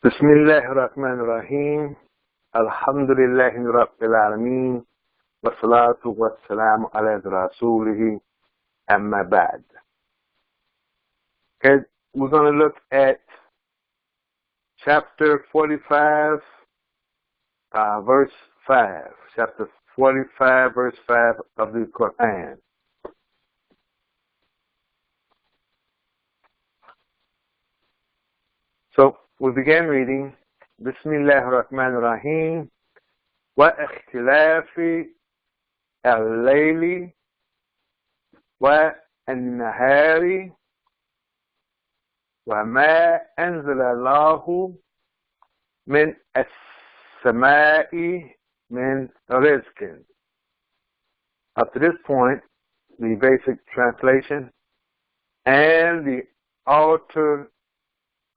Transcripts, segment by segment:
بسم الله الرحمن الرحيم الحمد لله رب العالمين والصلاة والسلام على رسوله أما بعد. Okay, we're going to look at chapter 45, verse 5. Chapter 45, verse 5 of the Qur'an. So we begin reading Bismillah ar-Rahman ar-Rahim wa ikhtilafi al-layli wa an-nahari wa ma anzala Allahu min as-sama'i min rizqin. Up to this point, the basic translation and the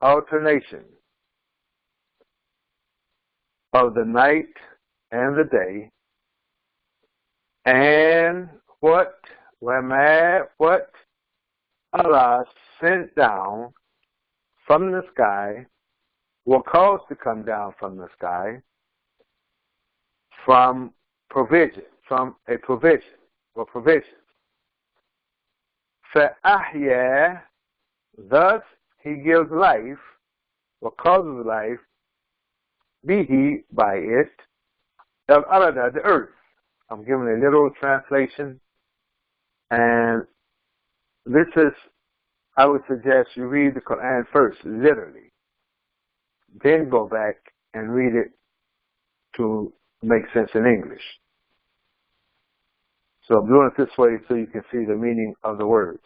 alternation of the night and the day, and what Allah sent down from the sky, will cause to come down from the sky, from provision, from a provision, or provision. فَأَحْيَا, thus He gives life, or causes life, bihi, by it, al-arada, the earth. I'm giving a literal translation, and this is, I would suggest you read the Qur'an first, literally, then go back and read it to make sense in English. So I'm doing it this way so you can see the meaning of the words.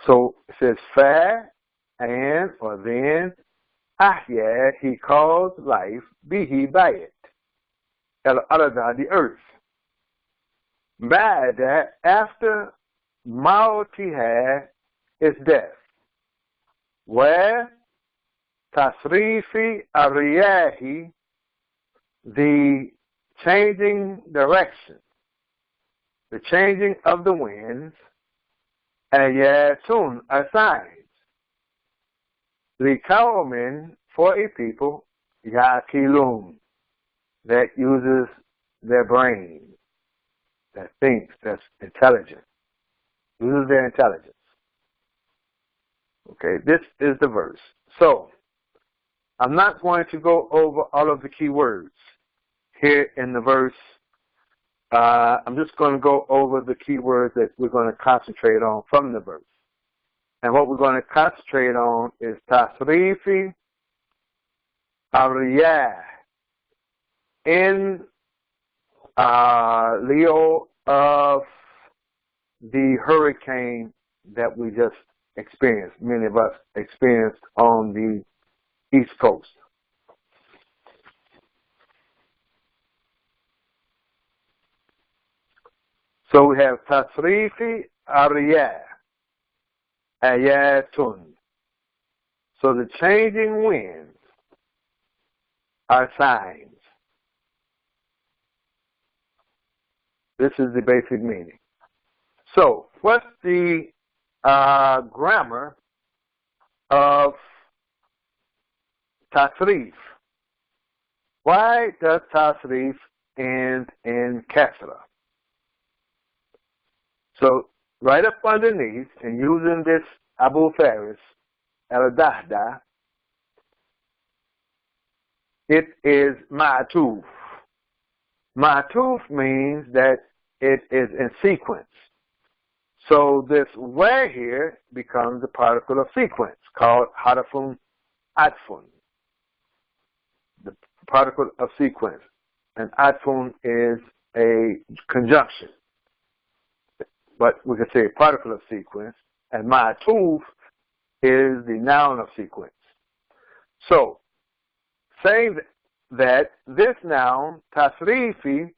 So it says, fa, and, or then, ahya, He caused life, bihi, by it, al-arada, the earth. Ba'da, after mautiha, is death. Where tasrifi ar-riyahi, the changing direction, the changing of the winds, ayatun, are signs. Liqawmin, for a people, yaqilun, that uses their brain, that thinks, that's intelligent, uses their intelligence. Okay, this is the verse. So, I'm not going to go over all of the key words here in the verse. I'm just going to go over the key words that we're going to concentrate on from the verse. And what we're going to concentrate on is tasrifi ar-riyah, in lieu of the hurricane that we just experienced, many of us experienced on the East Coast. So we have tasrifi ar-riyah, ayatun. So the changing winds are signs. This is the basic meaning. So what's the grammar of tasrif? Why does tasrif end in kasra? So right up underneath, and using this Abu Faris, al-Dahda, it is ma'tuf. Ma'tuf means that it is in sequence. So this where here becomes a particle of sequence called harafun atfun, the particle of sequence. And atfun is a conjunction, but we could say a particle of sequence, and ma'tuf is the noun of sequence. So, saying that this noun, tasrifi,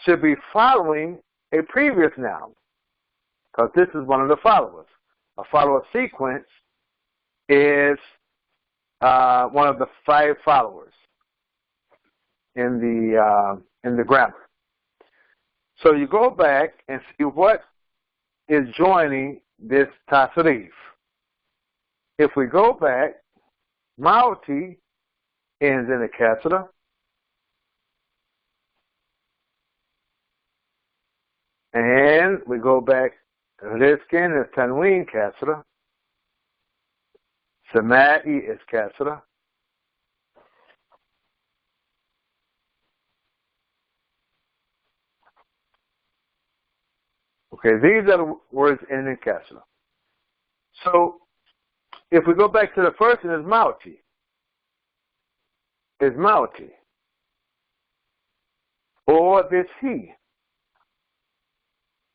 should be following a previous noun, because this is one of the followers. A follower sequence is one of the 5 followers in the grammar. So you go back and see what is joining this tasrif. If we go back Mauti ends in a kasra. And we go back, Rizkin is Tanween kasra. Sama'i is kasra. Okay, these are the words ending in kasra. So, if we go back to the first one, is Mauti. Is Mauti. Or this he.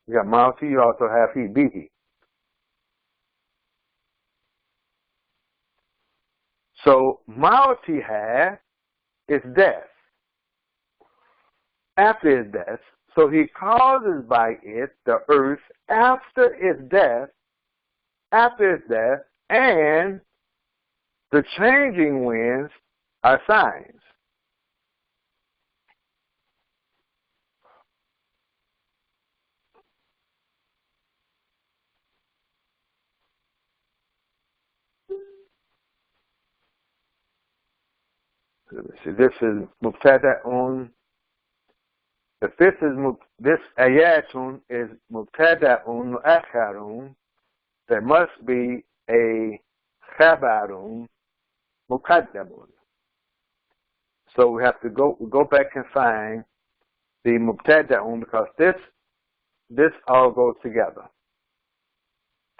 You got Mauti, you also have he, bihi. So, Mauti is death. After his death, so he causes by it the earth after its death, and the changing winds are signs. So this is mubtada'un. If this ayatun is mubtada'un mu'akharun, there must be a khabarun muqaddamun. So we have to go back and find the mubtada'un, because this all goes together.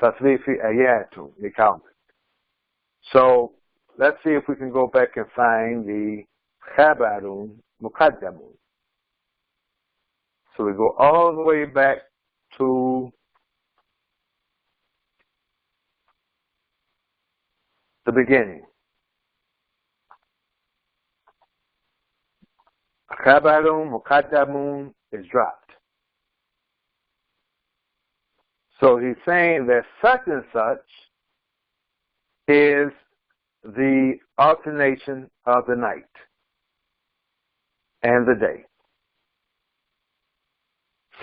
Tasrifi ayatun, they count it. So let's see if we can go back and find the khabarun muqaddamun. So we go all the way back to the beginning. Khabarun muqaddamun is dropped. So he's saying that such and such is the alternation of the night and the day.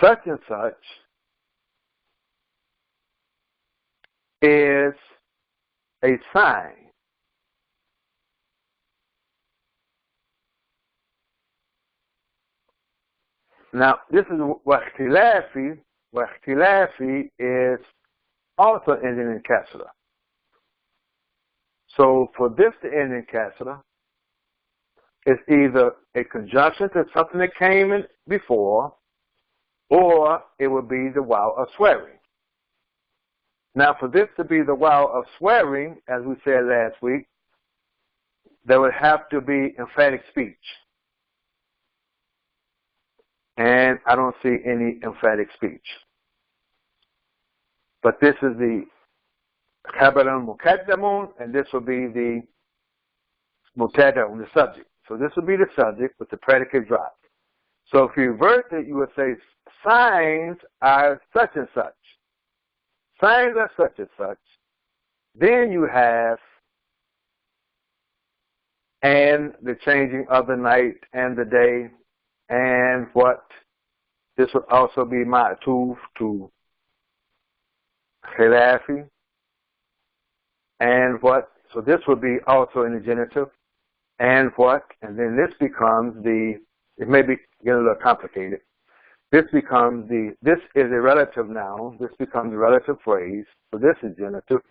Such and such is a sign. Now, this is wahtilafi. Wahtilafi is also ending in kasra. So for this to end in kasra, it's either a conjunction to something that came in before, or it would be the waw of swearing. Now, for this to be the waw of swearing, as we said last week, there would have to be emphatic speech. And I don't see any emphatic speech. But this is the khabarun muqaddamun, and this will be the mubtada'un, the subject. So this will be the subject with the predicate dropped. So if you reverse it, you would say signs are such and such. Signs are such and such. Then you have and the changing of the night and the day, and what this would also be ma'tuf to khilafi, and what, so this would be also in the genitive, and what, and then this becomes it may be getting a little complicated. This becomes this is a relative noun, this becomes a relative phrase, so this is genitive,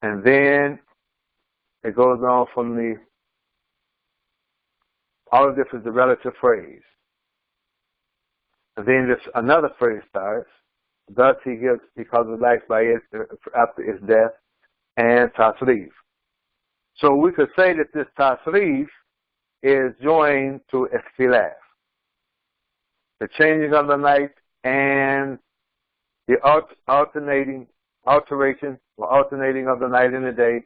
and then it goes on from all of this is the relative phrase. And then this another phrase starts, thus he causes life by it after its death, and tasrif. So we could say that this tasrif is joined to ikhtilaf, the changing of the night and the alternating of the night and the day,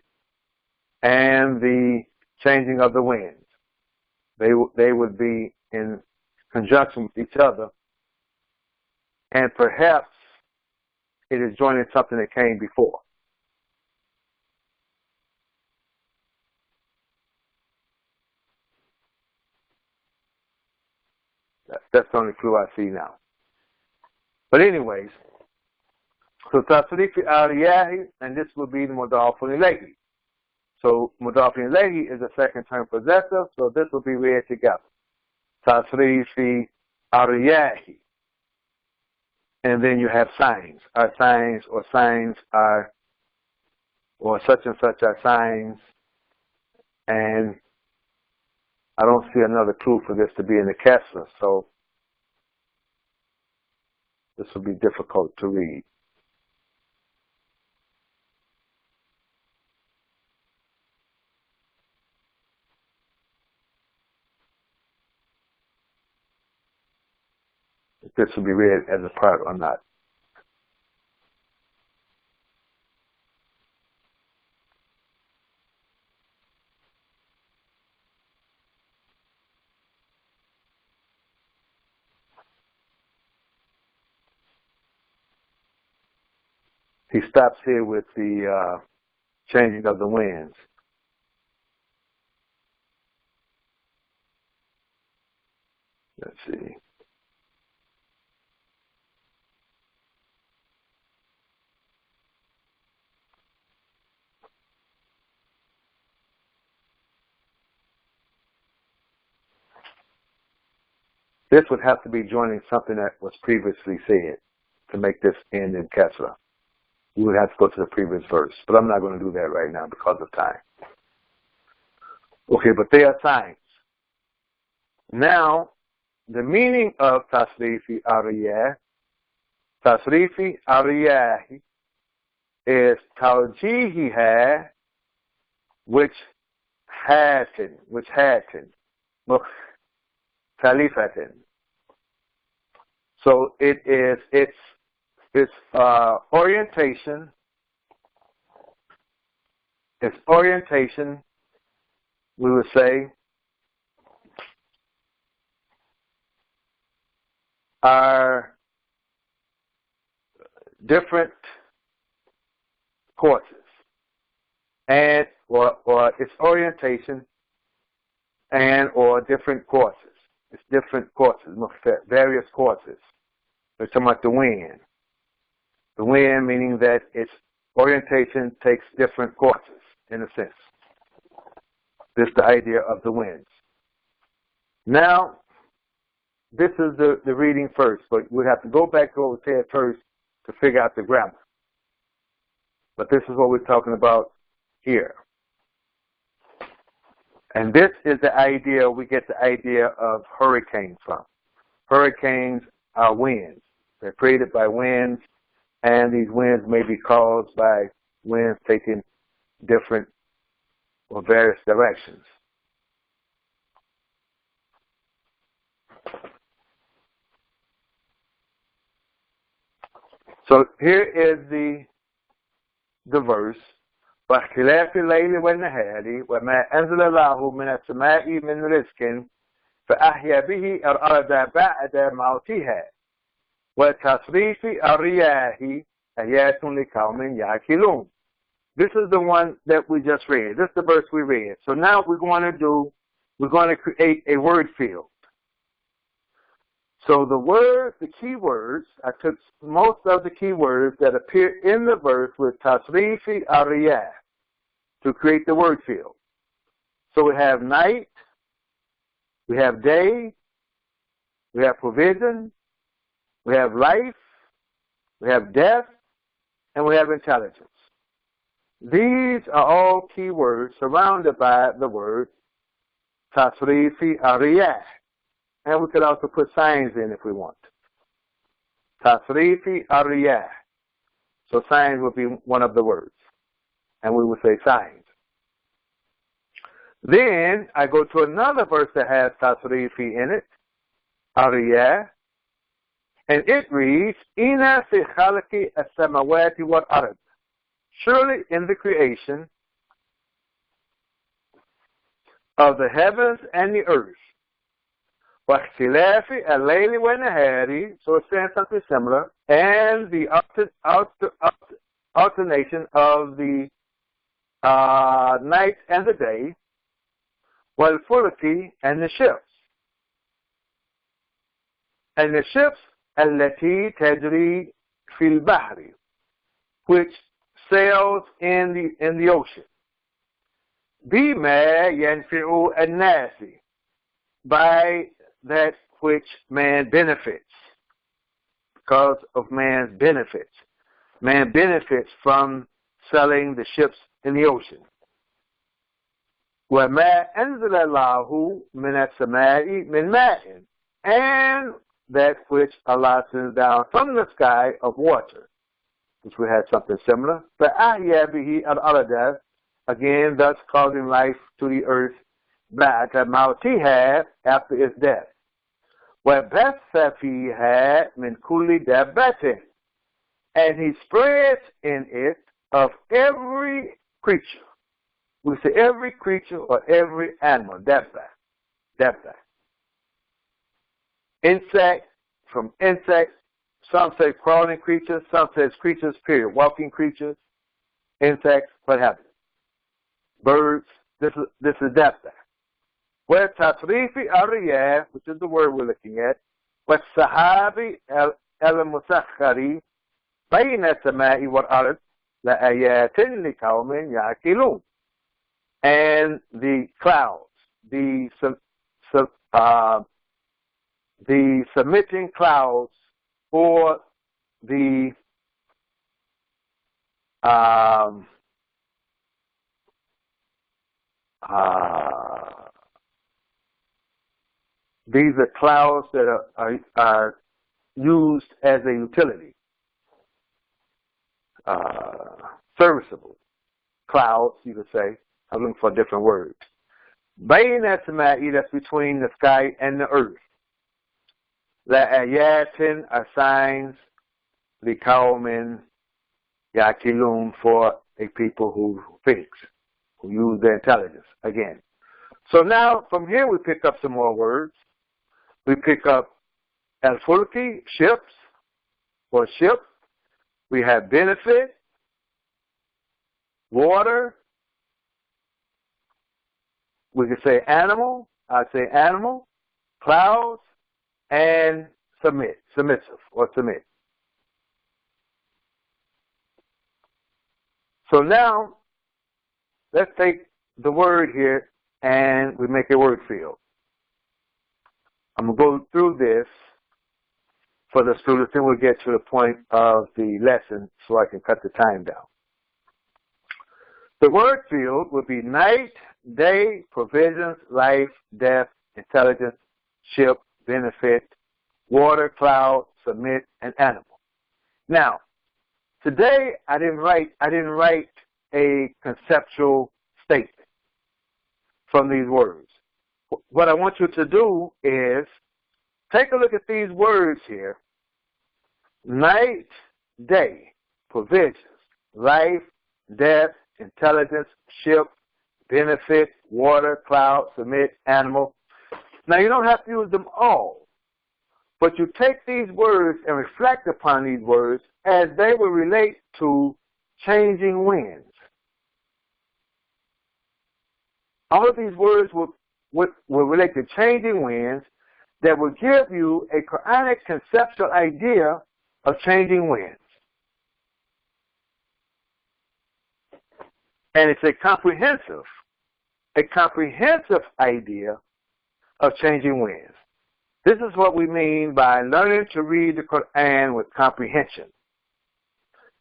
and the changing of the winds. They would be in conjunction with each other, and perhaps it is joining something that came before. That's the only clue I see now. But anyways, so tasrif al-yahi, and this will be the mudaf ilayhi. So mudaf ilayhi is a second term possessive, so this will be read together. Tasrifi ariyahi. And then you have signs. Our signs or signs are, or such and such are signs. And I don't see another clue for this to be in the Kesra, so this will be difficult to read. If this will be read as a part or not. He stops here with the changing of the winds. Let's see. This would have to be joining something that was previously said to make this end in Kesra. We would have to go to the previous verse, but I'm not going to do that right now because of time. Okay, but they are signs. Now, the meaning of Tasrifi Ariyah, Tasrifi Ariyah is Tawjihiha, which hatin, Khalifatin. So it's orientation. Its orientation, we would say, are different courses, and or its orientation and or different courses. It's different courses, various courses. We're talking about the wind. The wind meaning that its orientation takes different courses, in a sense. This is the idea of the winds. Now, this is the reading first, but we have to go back to what we said first to figure out the grammar. But this is what we're talking about here. And this is the idea, we get the idea of hurricanes from. Hurricanes are winds. They're created by winds, and these winds may be caused by winds taking different or various directions. So here is the verse. واختلاف الليل والنهار وما أنزل الله من السماء من رزق فأحيا به الأرض بعد موتها وتصريف الرياح آيات لقوم يعقلون. This is the one that we just read. This is the verse we read. So now we're going to create a word field. So the key words, I took most of the key words that appear in the verse with tasrifi ariyah to create the word field. So we have night, we have day, we have provision, we have life, we have death, and we have intelligence. These are all key words surrounded by the word tasrifi ariyah. And we could also put signs in if we want. Tasrifi ariyah. So signs would be one of the words. And we would say signs. Then I go to another verse that has tasrifi in it. Ariyah. And it reads, Ina fi khalqi as-samawati wal ard. Surely in the creation of the heavens and the earth. واختلاف الليل والنهار, so it's saying something similar, and the alternation of the night and the day, والفلك, and the ships. And the ships التي تجري في البحر, which sails in the ocean. Bima yanfi'u an-nasi, by that which man benefits, because of man's benefits. Man benefits from selling the ships in the ocean. وَمَا أَنزَلَ اللَّهُ مِنَ السَّمَاءِ مِنْ مَاءٍ, and that which Allah sends down from the sky of water, which we had something similar. فَأَحْيَا بِهِ الْأَرْضَ, again, thus causing life to the earth, بَعْدَ مَوْتِهَا, after its death. وَبَثَّ فِيهَا مِنْ كُلِّ دَابَّةٍ, and he spreads in it of every creature. We say every creature or every animal, dabba. Insect, from insects, some say crawling creatures, some say creatures, period, walking creatures, insects, what have you. Birds, this is dabba. Where tatrifi ariyah, which is the word we're looking at, what sahabi al-musakhari, bayna samai wal-ard, la'ayatin liqawmin ya'qilun. And the clouds, the submitting clouds, or the these are clouds that are used as a utility, serviceable clouds, you could say. I'm looking for different words. Bayna samai, that's between the sky and the earth. La ayatin are signs, liqawmin yaqilun, for a people who thinks, who use their intelligence. Again. So now from here we pick up some more words. We pick up al-fulki, ships, or ship. We have benefit, water. We could say animal, I'd say animal, clouds, and submissive, or submit. So now, let's take the word here and we make a word field. I'm going to go through this for the students, then we'll get to the point of the lesson so I can cut the time down. The word field would be night, day, provisions, life, death, intelligence, ship, benefit, water, cloud, submit, and animal. Now, today I didn't write a conceptual statement from these words. What I want you to do is take a look at these words here. Night, day, provisions, life, death, intelligence, ship, benefit, water, cloud, submit, animal. Now, you don't have to use them all, but you take these words and reflect upon these words as they will relate to changing winds. All of these words will relate to changing winds that will give you a Quranic conceptual idea of changing winds. And it's a comprehensive idea of changing winds. This is what we mean by learning to read the Qur'an with comprehension.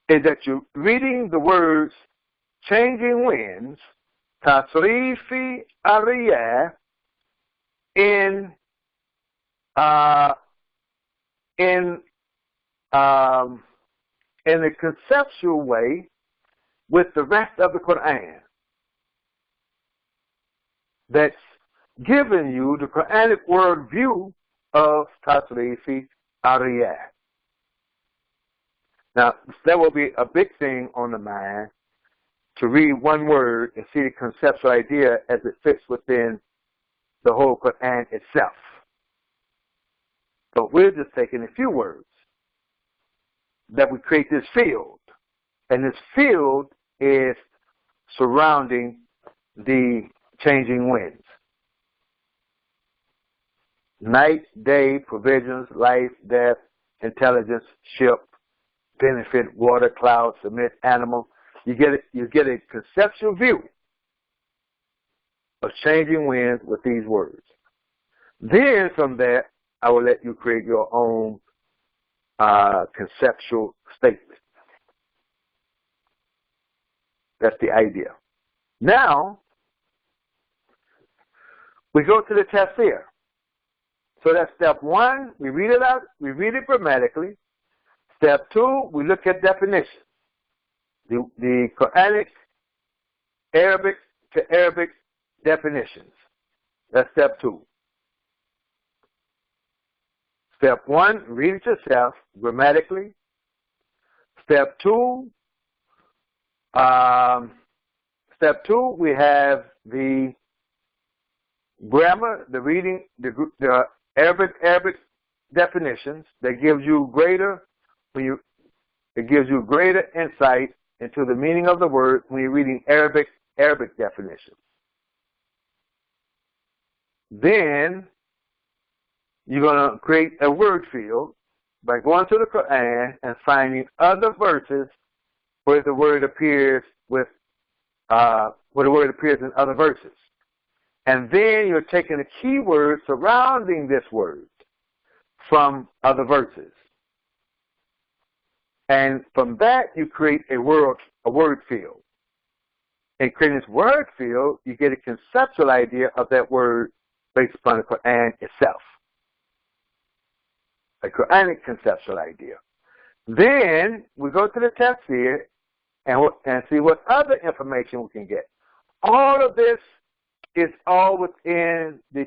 Is that you're reading the words changing winds, tasrifi ariyah, in a conceptual way with the rest of the Qur'an. That's giving you the Quranic word view of tasrifi ariyah. Now, that will be a big thing on the mind, to read one word and see the conceptual idea as it fits within the whole Qur'an itself. But we're just taking a few words that we create this field. And this field is surrounding the changing winds. Night, day, provisions, life, death, intelligence, ship, benefit, water, cloud, submit, animal. You get a conceptual view of changing winds with these words. Then from that, I will let you create your own conceptual statement. That's the idea. Now, we go to the tafsir. So that's step one. We read it out. We read it grammatically. Step two, we look at definitions. The Quranic, Arabic to Arabic definitions. That's step two. Step one, read it yourself grammatically. Step two, we have the grammar, the reading, the Arabic definitions that gives you greater insight into the meaning of the word when you're reading Arabic definitions. Then you're going to create a word field by going to the Qur'an and finding other verses where the word appears in other verses. And then you're taking the key words surrounding this word from other verses. And from that, you create a word field. In creating this word field, you get a conceptual idea of that word based upon the Qur'an itself. A Quranic conceptual idea. Then we go to the tafsir and see what other information we can get. All of this is all within the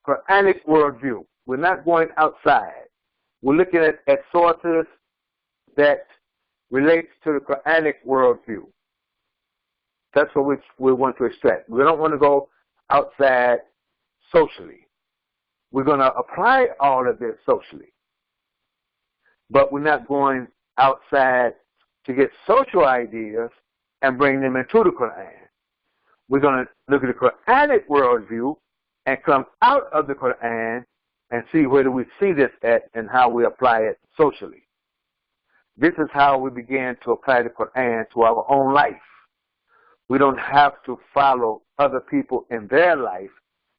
Quranic worldview. We're not going outside. We're looking at sources that relates to the Quranic worldview. That's what we want to extract. We don't want to go outside socially. We're going to apply all of this socially. But we're not going outside to get social ideas and bring them into the Qur'an. We're going to look at the Quranic worldview and come out of the Qur'an and see where do we see this at and how we apply it socially. This is how we begin to apply the Qur'an to our own life. We don't have to follow other people in their life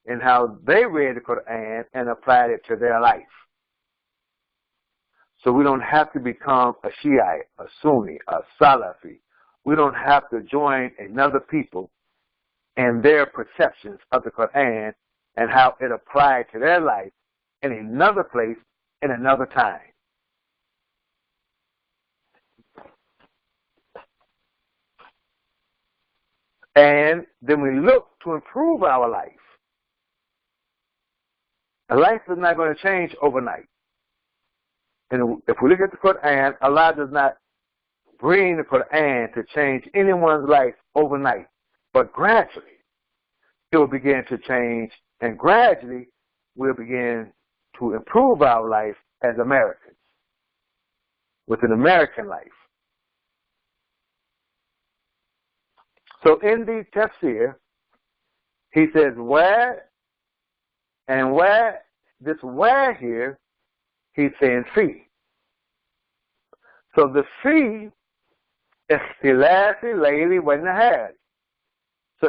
and how they read the Qur'an and applied it to their life. So we don't have to become a Shiite, a Sunni, a Salafi. We don't have to join another people and their perceptions of the Qur'an and how it applied to their life in another place, in another time. And then we look to improve our life. A life is not going to change overnight. And if we look at the Qur'an, Allah does not bring the Qur'an to change anyone's life overnight, but gradually it will begin to change, and gradually we'll begin to improve our life as Americans, with an American life. So in the tafsir, he says where, and where, this where here, he's saying fi. So the fi, ikhtilafi layli wa nahari. So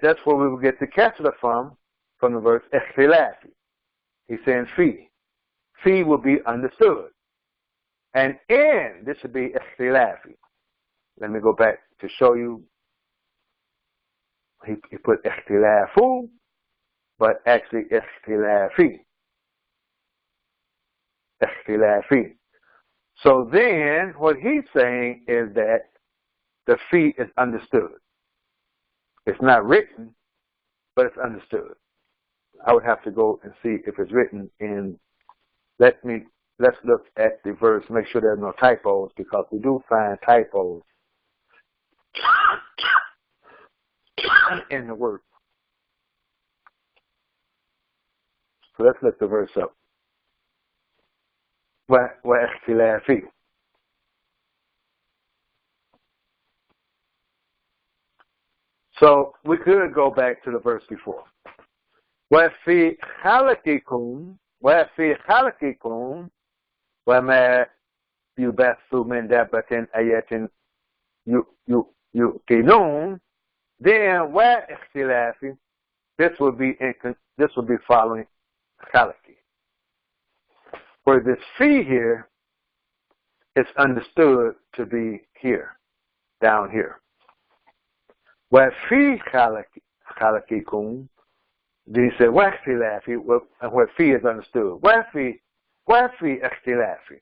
that's where we will get the kasra from the verse ikhtilafi. He's saying fi. Fi will be understood. And in, this should be ikhtilafi. Let me go back to show you. He put ikhtilafu, but actually ikhtilafi. Ikhtilafi. So then, what he's saying is that the fi is understood. It's not written, but it's understood. I would have to go and see if it's written in. Let's look at the verse, make sure there are no typos, because we do find typos in the word. So let's look the verse up. وَاخْتِلَافِي. So we could go back to the verse before. وَفِي خَلَقِكُمْ وَمَا يُبَثُّ مِنْ دَابَّةٍ آيَةٍ يُوقِنُونَ. Then وَاخْتِلَافِ. this would be following khalaki. Where this fi here is understood to be here, down here. Where fi khalakikum, he said, where ikhtilafi, and where fi is understood. Where fi ikhtilafi,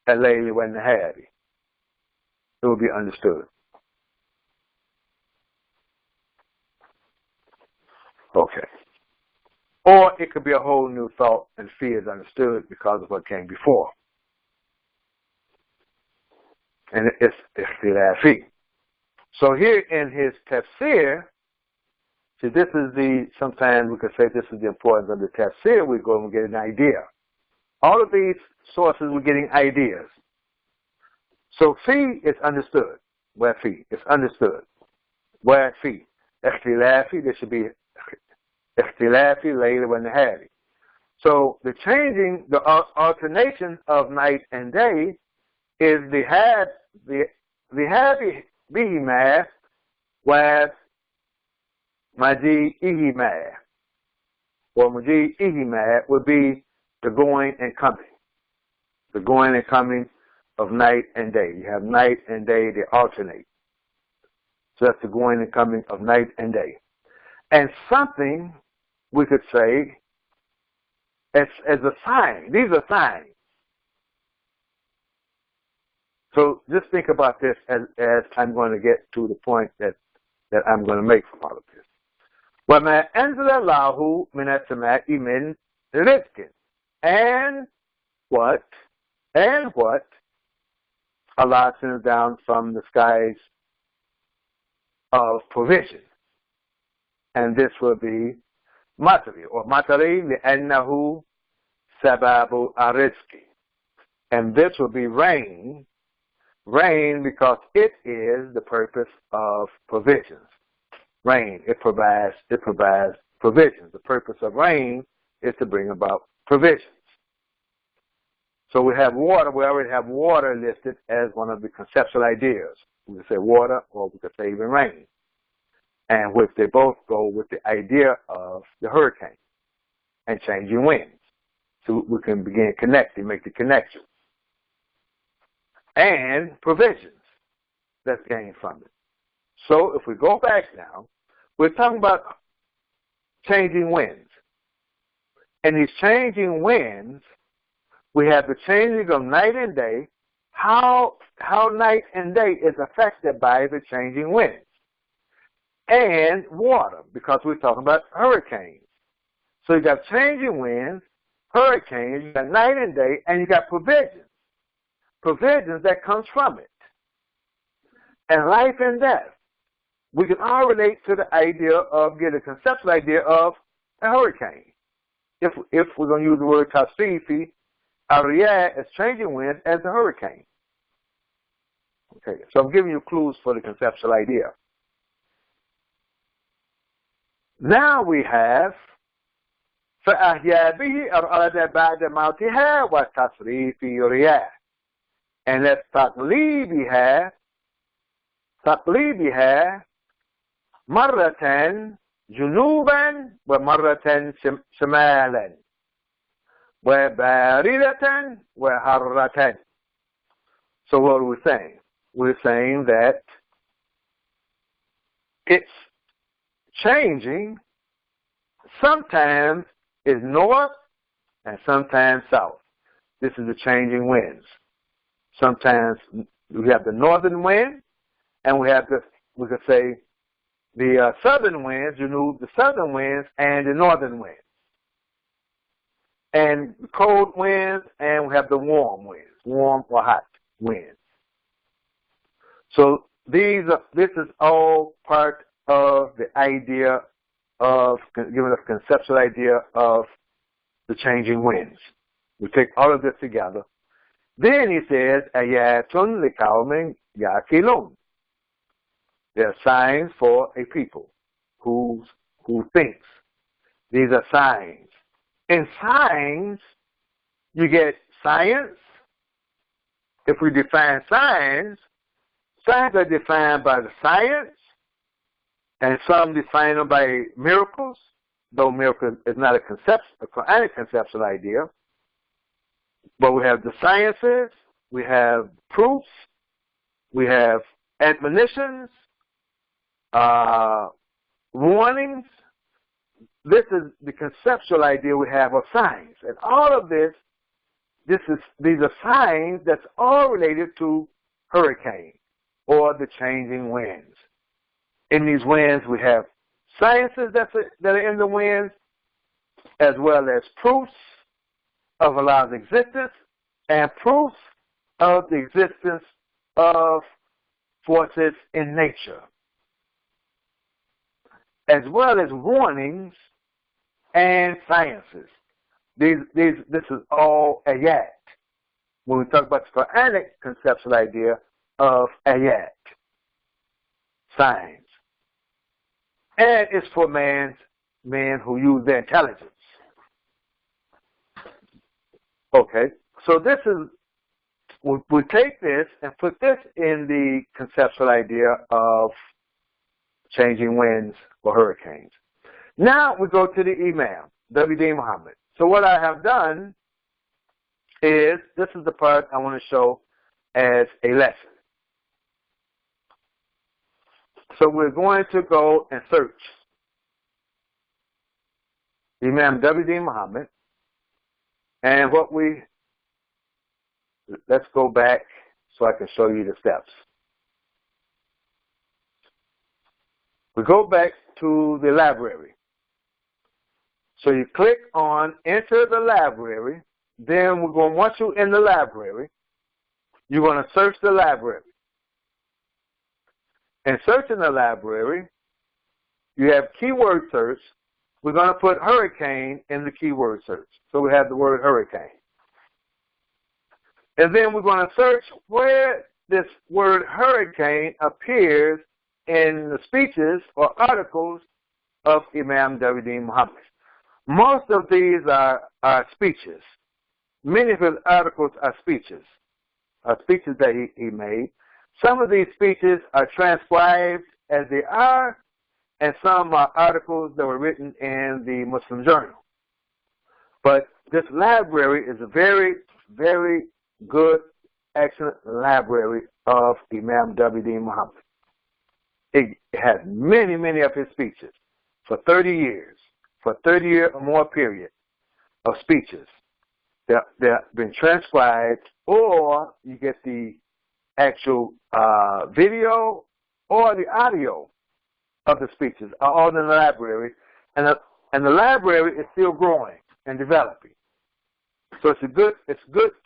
al-layli wa nahari. It will be understood. Okay. Or it could be a whole new thought and fear is understood because of what came before. And it's ikhtilafi. So here in his tafsir, see, this is sometimes we could say this is the importance of the tafsir. We go and get an idea. All of these sources, we're getting ideas. So fi is understood. Where fi is understood. Where fi. Ikhtilafi, there should be ikhtilafi, layla wa nahari. So the changing, the alternation of night and day is the bihima wa maji'ihima. Or maji'ihima would be the going and coming. The going and coming of night and day. You have night and day, they alternate. So that's the going and coming of night and day. And something we could say as a sign. These are signs. So just think about this as I'm going to get to the point that I'm going to make from all of this. وَمَا أَنزَلَ اللَّهُ مِنَ السَّمَاءِ مِنْ رِزْقٍ. And what Allah sends down from the skies of provision. And this will be matari, or matari li'annahu sababu arizki. And this will be rain because it is the purpose of provisions. Rain, it provides provisions. The purpose of rain is to bring about provisions. So we have water. We already have water listed as one of the conceptual ideas. We could say water, or we could say even rain. And which they both go with the idea of the hurricane and changing winds. So we can begin connecting, make the connection. And provisions that's gained from it. So if we go back now, we're talking about changing winds. And these changing winds, we have the changing of night and day, how night and day is affected by the changing winds. And water, because we're talking about hurricanes. So you got changing winds, hurricanes, you got night and day, and you got provisions. Provisions that comes from it. And life and death. We can all relate to the idea of, get a conceptual idea of a hurricane. If we're going to use the word tasfifi, Ariyah is changing winds as a hurricane. Okay, so I'm giving you clues for the conceptual idea. Now we have فَأَحْيَا بِهِ أَرْأَدَ بَعْدَ مَوْتِهَا وَتَصْرِيفِ رِيَاحٍ. And that's تَقْلِيبِهَا مرة جنوبا ومرة شمالا وباردة وحرة. So what are we saying? We're saying that it's changing. Sometimes is north and sometimes south. This is the changing winds. Sometimes we have the northern wind, and we could say the southern winds, the southern winds and the northern winds. And the cold winds, and we have the warm winds, warm or hot winds. So this is all part of the idea of giving us a conceptual idea of the changing winds. We take all of this together. Then he says, Ayatun liqawmin yaqilun. There are signs for a people who thinks. These are signs. In signs, you get science. If we define signs are defined by the science and some define them by miracles, though miracle is not a Quranic conceptual idea. But we have the sciences, we have proofs, we have admonitions, warnings. This is the conceptual idea we have of signs. And all of these are signs that's all related to hurricane or the changing winds. In these winds, we have sciences that are in the winds, as well as proofs of Allah's existence and proofs of the existence of forces in nature, as well as warnings and sciences. This is all ayat. When we talk about the Quranic conceptual idea of ayat, signs. And it's for men who use their intelligence. Okay, so this is, we take this and put this in the conceptual idea of changing winds or hurricanes. Now we go to the Imam, W.D. Muhammad. So what I have done is, this is the part I want to show as a lesson. So we're going to go and search Imam W.D. Muhammad. And let's go back so I can show you the steps. We go back to the library. So you click on enter the library. Then we're going, once you're in the library, you're going to search the library. And searching the library, you have keyword search. We're going to put hurricane in the keyword search. So we have the word hurricane. And then we're going to search where this word hurricane appears in the speeches or articles of Imam W.D. Muhammad. Most of these are speeches. Many of his articles are speeches that he made. Some of these speeches are transcribed as they are, and some are articles that were written in the Muslim Journal. But this library is a very, very good, excellent library of Imam W.D. Muhammad. It has many, many of his speeches for 30 years, for 30-year or more period of speeches. They've been transcribed, or you get the actual video or the audio of the speeches are all in the library, and the library is still growing and developing. So it's a good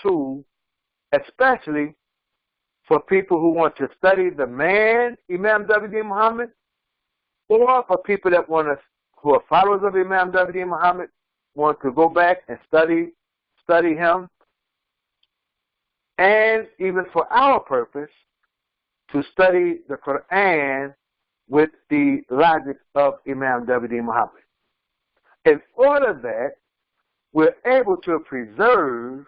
tool, especially for people who want to study the man Imam W.D. Muhammad, or for people that who are followers of Imam W.D. Muhammad, want to go back and study him, and even for our purpose, to study the Qur'an with the logic of Imam W.D. Muhammad. In order that we're able to preserve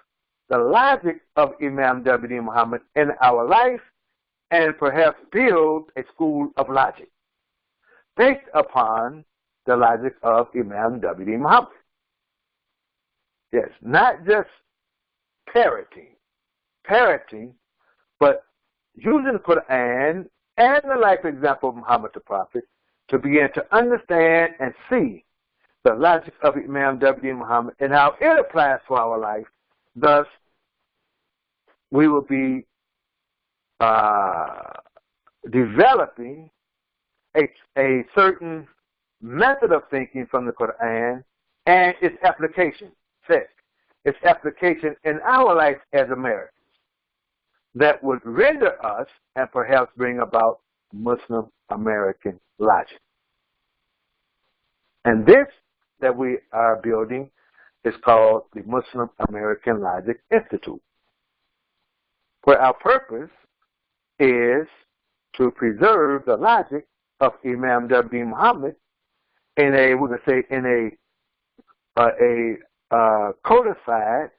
the logic of Imam W.D. Muhammad in our life, and perhaps build a school of logic based upon the logic of Imam W.D. Muhammad. Yes, not just parroting, but using the Qur'an and the life example of Muhammad the Prophet to begin to understand and see the logic of Imam W.D. Muhammad and how it applies to our life. Thus, we will be developing a certain method of thinking from the Qur'an and its application, its application in our life as Americans, that would render us and perhaps bring about Muslim American logic. And this that we are building is called the Muslim American Logic Institute, where our purpose is to preserve the logic of Imam W.D. Muhammad in a codified,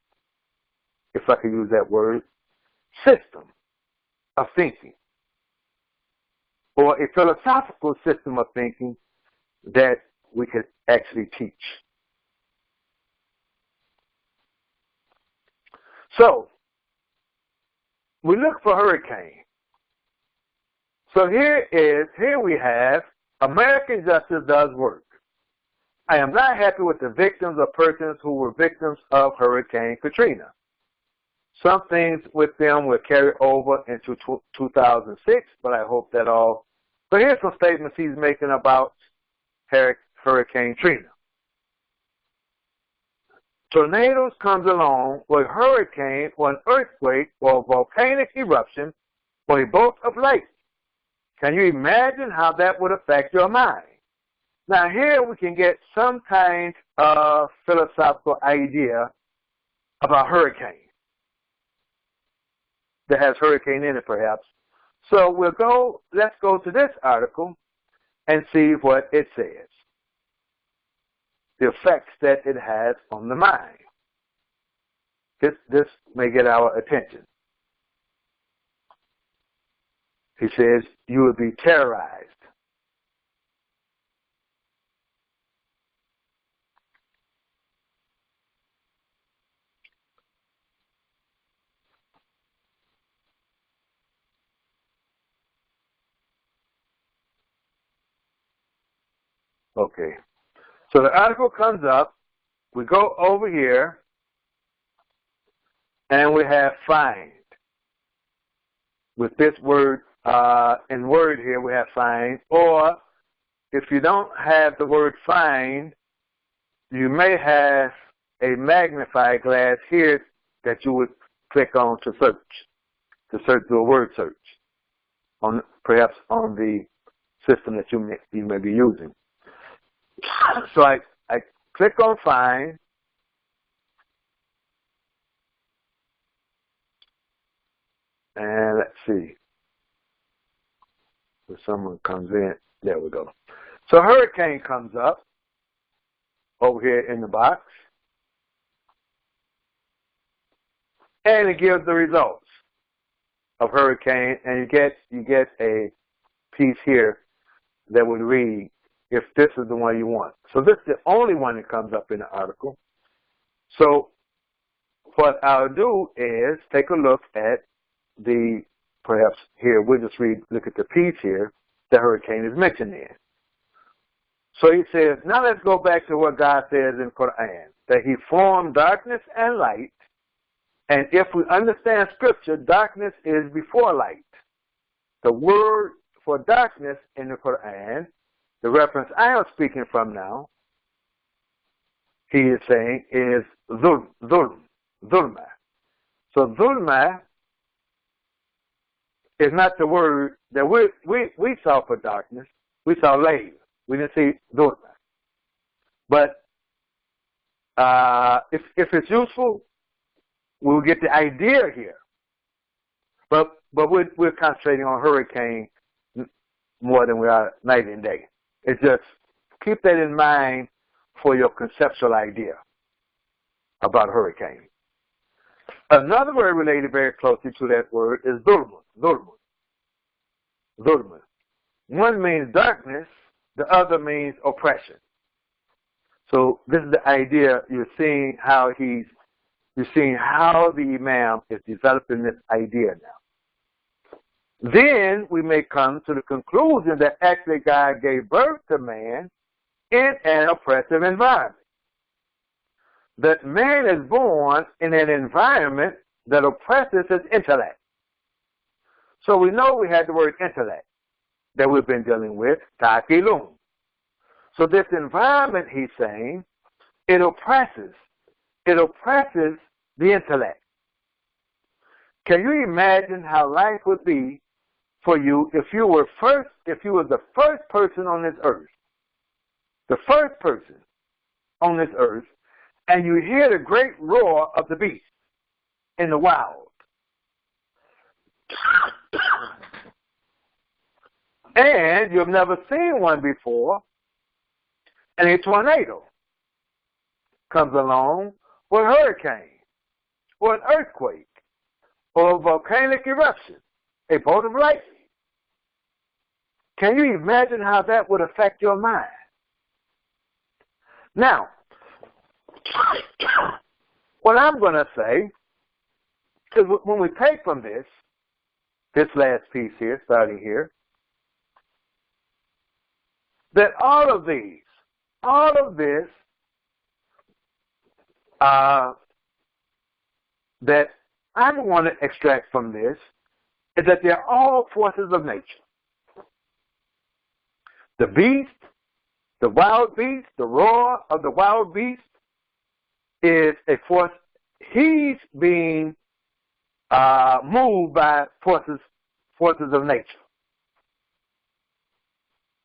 if I could use that word, system of thinking, or a philosophical system of thinking that we could actually teach. So, we look for hurricane. So here we have American justice does work. I am not happy with the victims or persons who were victims of Hurricane Katrina. Some things with them will carry over into 2006, but I hope that all. But here's some statements he's making about Hurricane Katrina. Tornadoes comes along with a hurricane or an earthquake or a volcanic eruption or a bolt of light. Can you imagine how that would affect your mind? Now here we can get some kind of philosophical idea about hurricane that has hurricane in it perhaps. So let's go to this article and see what it says. The effects that it has on the mind. This may get our attention. He says, you will be terrorized. Okay. So the article comes up. We go over here, and we have find. With this word, in word here, we have find. Or if you don't have the word find, you may have a magnifying glass here that you would click on to search, do a word search, perhaps on the system that you may be using. So I click on find, and let's see. If someone comes in, there we go. So hurricane comes up over here in the box, and it gives the results of hurricane, and you get a piece here that would read if this is the one you want. So this is the only one that comes up in the article. So what I'll do is take a look at perhaps here, we'll just look at the piece here the hurricane is mentioned in. So he says, now let's go back to what God says in Qur'an, that he formed darkness and light, and if we understand scripture, darkness is before light. The word for darkness in the Qur'an, the reference I am speaking from now, he is saying is zulma. So zulma is not the word that we saw for darkness. We saw layl. We didn't see zulma. But if it's useful, we'll get the idea here. But we're concentrating on hurricane more than we are night and day. It's just keep that in mind for your conceptual idea about hurricane. Another word related very closely to that word is zulmun. One means darkness, the other means oppression. So this is the idea. You're seeing how the Imam is developing this idea now. Then we may come to the conclusion that actually God gave birth to man in an oppressive environment. That man is born in an environment that oppresses his intellect. So we know we had the word intellect that we've been dealing with, taqilun. So this environment, he's saying, it oppresses the intellect. Can you imagine how life would be for you if you were the first person on this earth, and you hear the great roar of the beast in the wild. And you've never seen one before, and a tornado comes along, or a hurricane, or an earthquake, or a volcanic eruption, a bolt of lightning. Can you imagine how that would affect your mind? Now, what I'm going to say is when we take from this last piece here, starting here, that all of this that I want to extract from this is that they're all forces of nature. The beast, the wild beast, the roar of the wild beast is a force. He's being moved by forces of nature.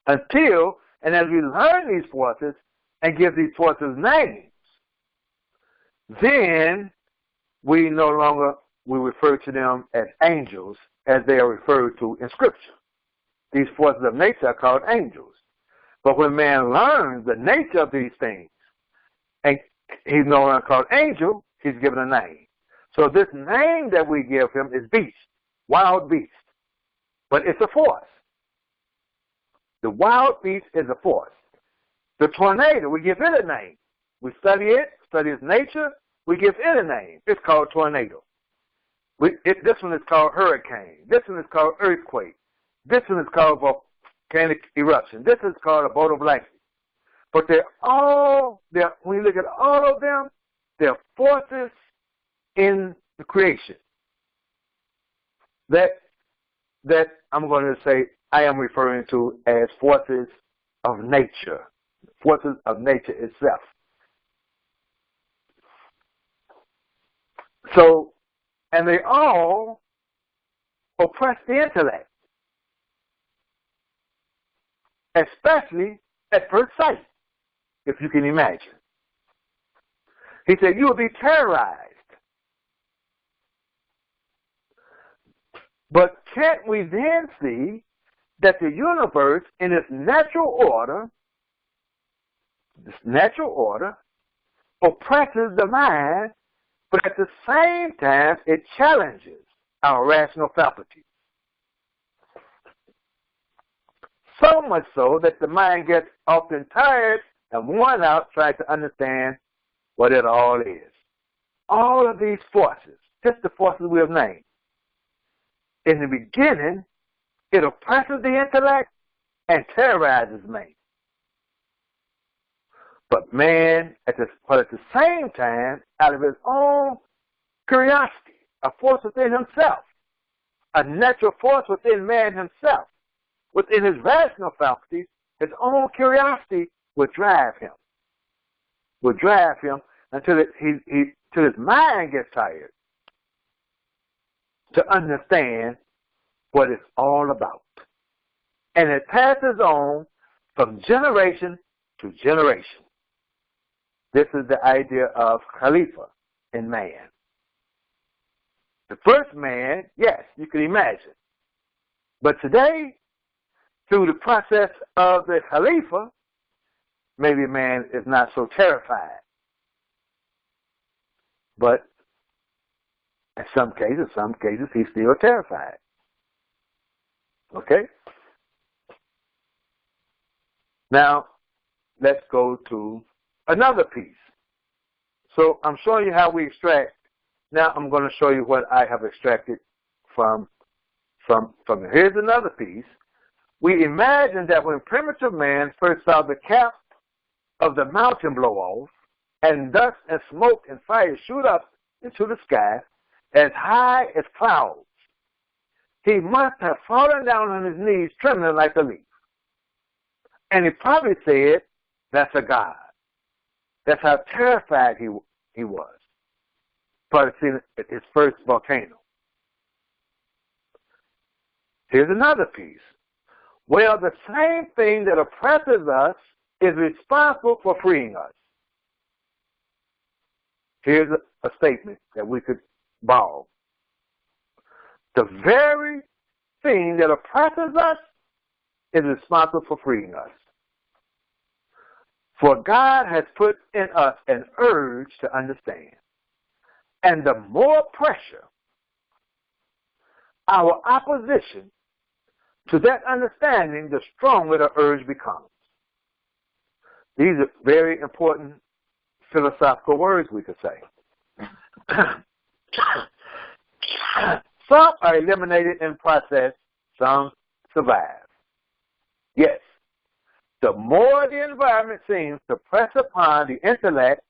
Until, and as we learn these forces and give these forces names, then we no longer refer to them as angels as they are referred to in Scripture. These forces of nature are called angels. But when man learns the nature of these things, and he's no longer called angel, he's given a name. So this name that we give him is beast, wild beast. But it's a force. The wild beast is a force. The tornado, we give it a name. We study its nature, we give it a name. It's called tornado. This one is called hurricane. This one is called earthquake. This one is called volcanic eruption. This is called a bolt of lightning. But when you look at all of them, they're forces in the creation. That I'm going to say I am referring to as forces of nature. Forces of nature itself. So, and they all oppress the intellect, especially at first sight, if you can imagine. He said, you will be terrorized. But can't we then see that the universe in its natural order, oppresses the mind, but at the same time it challenges our rational faculties. So much so that the mind gets often tired and worn out trying to understand what it all is. All of these forces, just the forces we have named. In the beginning, it oppresses the intellect and terrorizes man. But man, at the same time, out of his own curiosity, a force within himself, a natural force within man himself, within his rational faculties, his own curiosity would drive him until his mind gets tired to understand what it's all about. And it passes on from generation to generation. This is the idea of Khalifa in man. The first man, yes, you can imagine. But today, through the process of the Khalifa, maybe man is not so terrified. But in some cases, he's still terrified. Okay? Now, let's go to another piece. So I'm showing you how we extract. Now I'm going to show you what I have extracted from here. Here's another piece. We imagine that when primitive man first saw the cap of the mountain blow off, and dust and smoke and fire shoot up into the sky as high as clouds, he must have fallen down on his knees trembling like a leaf. And he probably said, that's a god. That's how terrified he was. Probably seen his first volcano. Here's another piece. Well, the same thing that oppresses us is responsible for freeing us. Here's a statement that we could borrow. The very thing that oppresses us is responsible for freeing us. For God has put in us an urge to understand. And the more pressure, our opposition To that understanding, the stronger the urge becomes. These are very important philosophical words, we could say. Some are eliminated in process, some survive. Yes, the more the environment seems to press upon the intellect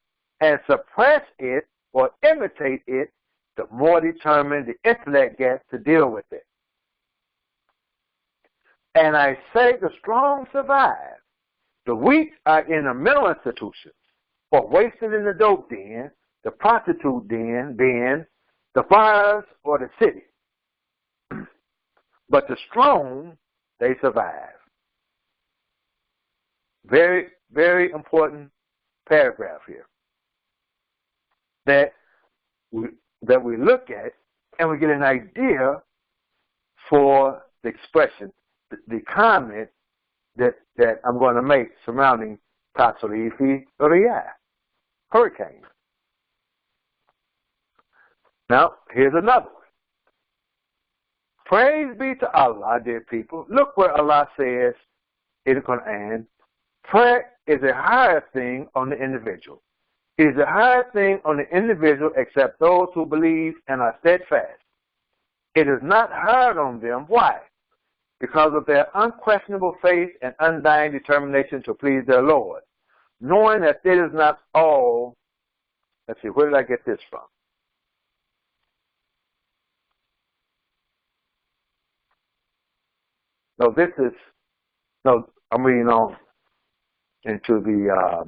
and suppress it or imitate it, the more determined the intellect gets to deal with it. And I say the strong survive. The weak are in the mental institutions, or wasted in the dope den, the prostitute den, the fires, or the city. But the strong, they survive. Very, very important paragraph here that we look at and we get an idea for the expression, the comment that I'm going to make surrounding Tatsurifi Riyah, hurricane. Now, here's another one. Praise be to Allah, dear people. Look where Allah says in the Qur'an, prayer is a higher thing on the individual. It is a higher thing on the individual except those who believe and are steadfast. It is not hard on them. Why? Because of their unquestionable faith and undying determination to please their Lord, knowing that it is not all. Let's see, where did I get this from? I'm reading on into the,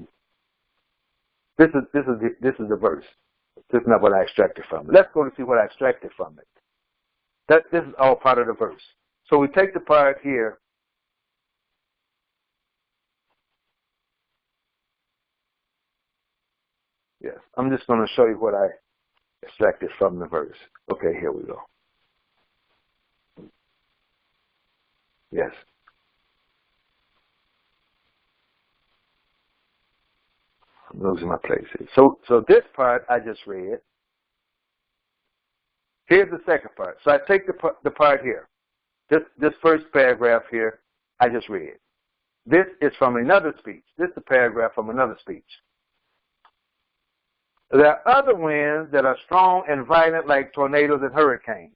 this is the verse. This is not what I extracted from it. Let's go to see what I extracted from it. This is all part of the verse. So we take the part here. Yes, I'm just going to show you what I extracted from the verse. Okay, here we go. Yes. I'm losing my place here. So this part I just read. Here's the second part. So I take the part here. This first paragraph here, I just read. This is from another speech. This is a paragraph from another speech. There are other winds that are strong and violent like tornadoes and hurricanes.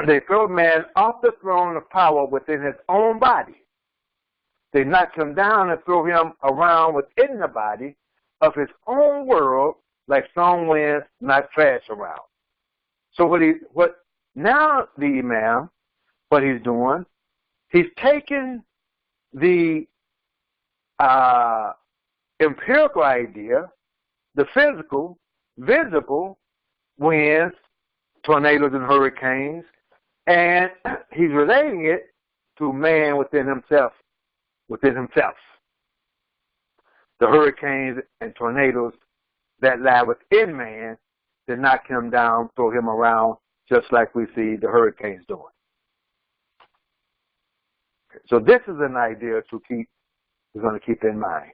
They throw man off the throne of power within his own body. They knock him down and throw him around within the body of his own world like strong winds knock trash around. So what now the Imam, what he's doing, he's taking the empirical idea, the physical, visible winds, tornadoes and hurricanes, and he's relating it to man within himself. The hurricanes and tornadoes that lie within man that knock him down, throw him around, just like we see the hurricanes doing. So this is an idea we're going to keep in mind.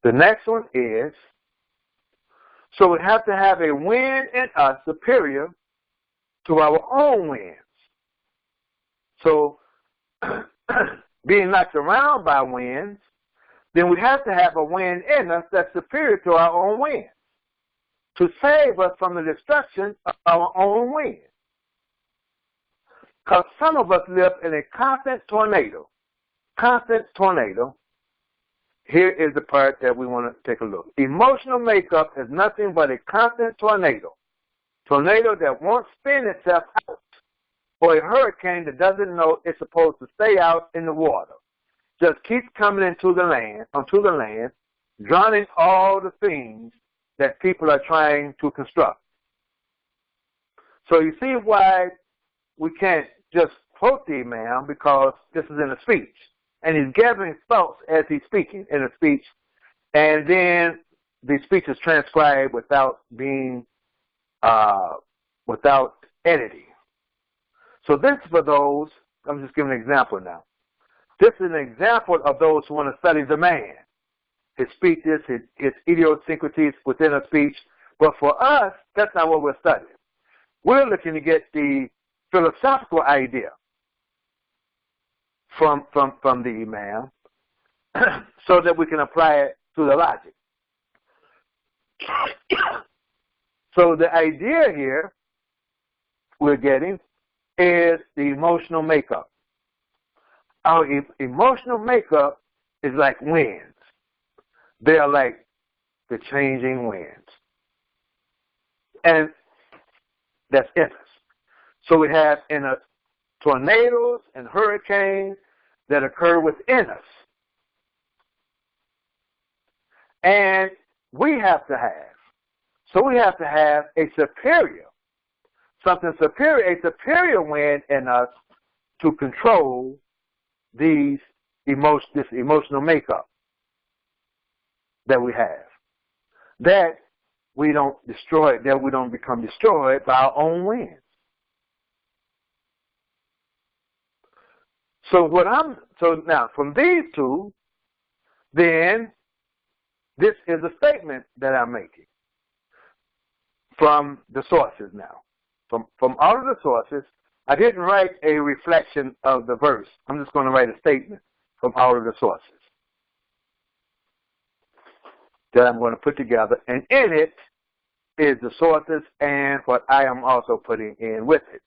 The next one is, so we have to have a wind in us superior to our own winds. So being knocked around by winds, then we have to have a wind in us that's superior to our own winds to save us from the destruction of our own winds. Because some of us live in a constant tornado. Constant tornado. Here is the part that we want to take a look. Emotional makeup is nothing but a constant tornado. Tornado that won't spin itself out. Or a hurricane that doesn't know it's supposed to stay out in the water. Just keeps coming onto the land, drowning all the things that people are trying to construct. So you see why we can't just quote the Imam, because this is in a speech. And he's gathering thoughts as he's speaking in a speech. And then the speech is transcribed without being, without editing. So this is for those, I'm just giving an example now. This is an example of those who want to study the man, his speeches, his idiosyncrasies within a speech. But for us, that's not what we're studying. we're looking to get the philosophical idea from the Imam so that we can apply it to the logic. So the idea here we're getting is the emotional makeup. Our emotional makeup is like winds. They are like the changing winds. And that's in us. So we have in us tornadoes and hurricanes that occur within us. And we have to have a superior, something superior, a superior wind in us to control this emotional makeup that we have. That we don't destroy it, that we don't become destroyed by our own winds. So now from these two, then this is a statement that I'm making from the sources now. From all of the sources, I didn't write a reflection of the verse. I'm just going to write a statement from all of the sources that I'm going to put together, and in it is the sources and what I am also putting in with it.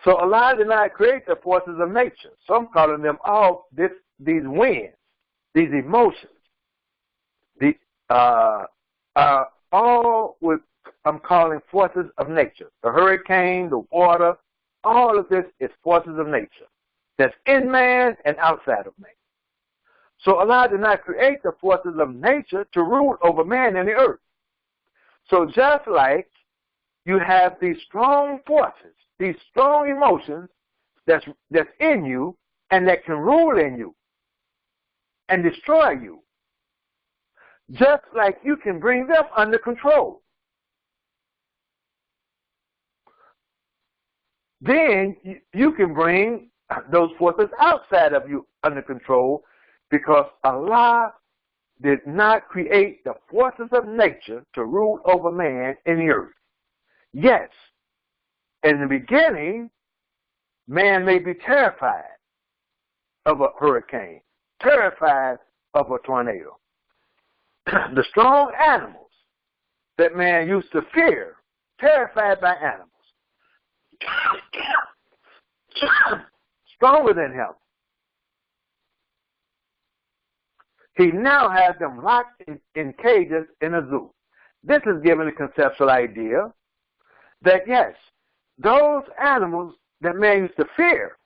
So Allah did not create the forces of nature. So I'm calling them all these winds, these emotions. I'm calling forces of nature. The hurricane, the water, all of this is forces of nature that's in man and outside of man. So Allah did not create the forces of nature to rule over man and the earth. So just like you have these strong forces, these strong emotions that's in you and that can rule in you and destroy you, just like you can bring them under control. Then you can bring those forces outside of you under control, because Allah did not create the forces of nature to rule over man in the earth. Yes, in the beginning, man may be terrified of a hurricane, terrified of a tornado. The strong animals that man used to fear, terrified by animals, stronger than him, he now has them locked in cages in a zoo. This is giving a conceptual idea that, yes, those animals that man used to fear,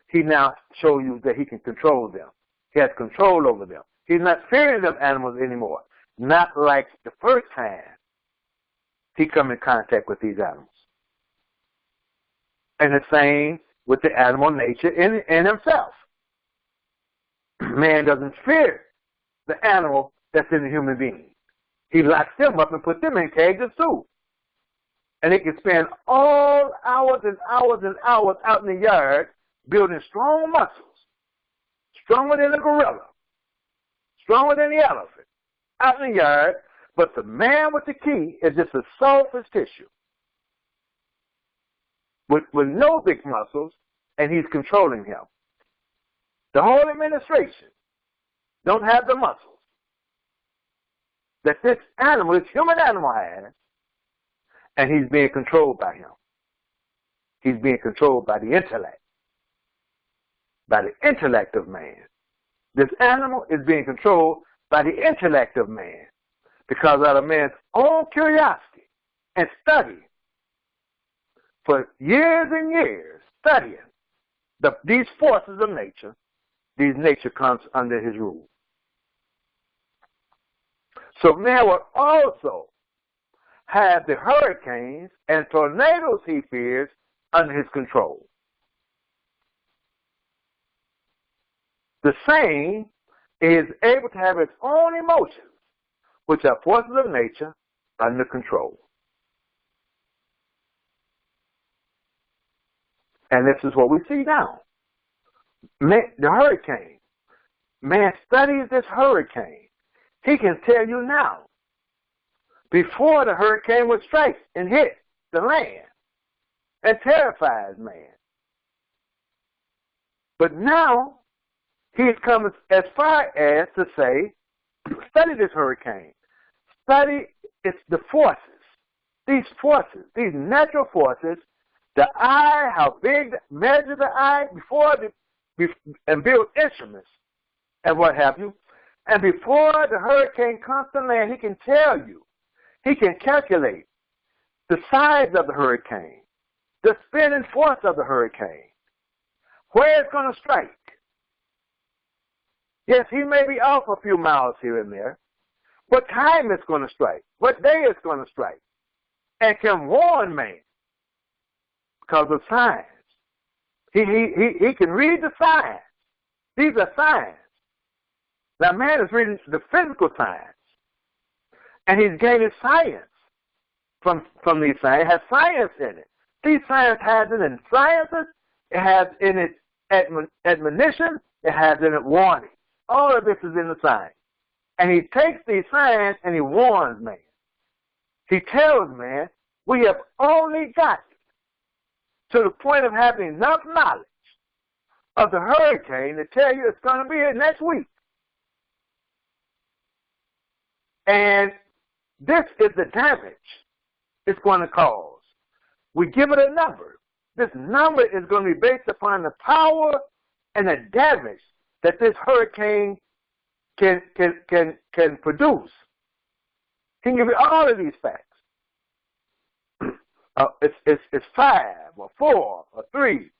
he now shows you that he can control them. He has control over them. He's not fearing them animals anymore. Not like the first time he come in contact with these animals. And the same with the animal nature in himself. Man doesn't fear the animal that's in the human being. He locks them up and puts them in cages too. And they can spend all hours and hours and hours out in the yard building strong muscles, stronger than a gorilla, stronger than the elephant, out in the yard. But the man with the key is just a softest tissue with no big muscles, and he's controlling him. The whole administration don't have the muscles that this animal, this human animal has, and he's being controlled by him. He's being controlled by the intellect of man. This animal is being controlled by the intellect of man, because out of man's own curiosity and study, for years and years, studying these forces of nature, these nature comes under his rule. So man will also have the hurricanes and tornadoes he fears under his control. The same is able to have its own emotions, which are forces of nature, under control. And this is what we see now. The hurricane. Man studies this hurricane. He can tell you now, before the hurricane would strike and hit, the land and terrifies man. But now he's come as far as to say, study this hurricane. Study the forces. These forces, these natural forces, the eye, how big, measure the eye and build instruments and what have you. And before the hurricane comes to land, he can tell you, he can calculate the size of the hurricane, the spinning force of the hurricane, where it's going to strike. Yes, he may be off a few miles here and there. What time it's going to strike, what day it's going to strike, and can warn man because of signs. He can read the signs. These are signs. Now, man is reading the physical signs, and he's gaining science from these signs. It has science in it. These science has it in sciences. It has in it admonition. It has in it warning. All of this is in the signs. And he takes these signs and he warns man. He tells man, we have only got to the point of having enough knowledge of the hurricane to tell you it's going to be here next week. And this is the damage it's going to cause. We give it a number. This number is going to be based upon the power and the damage that this hurricane can produce. He can give you all of these facts. It's 5 or 4 or 3.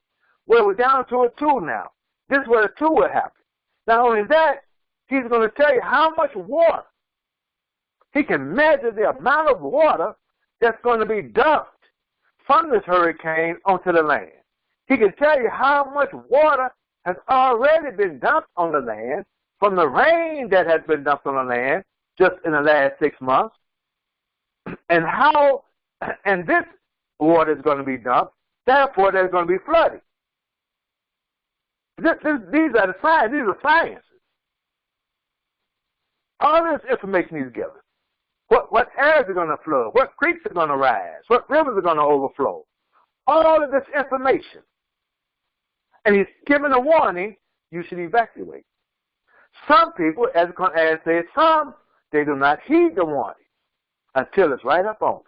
Well, we're down to a 2 now. This is where a 2 will happen. Not only that, he's going to tell you how much water. He can measure the amount of water that's going to be dumped from this hurricane onto the land. He can tell you how much water has already been dumped on the land from the rain that has been dumped on the land just in the last 6 months, and this water is going to be dumped, therefore there's going to be flooding. These are the science. These are sciences. All this information he's given. What areas are going to flood? What creeks are going to rise? What rivers are going to overflow? All of this information. And he's given a warning, you should evacuate. Some people, as said, some, they do not heed the warning until it's right up on them.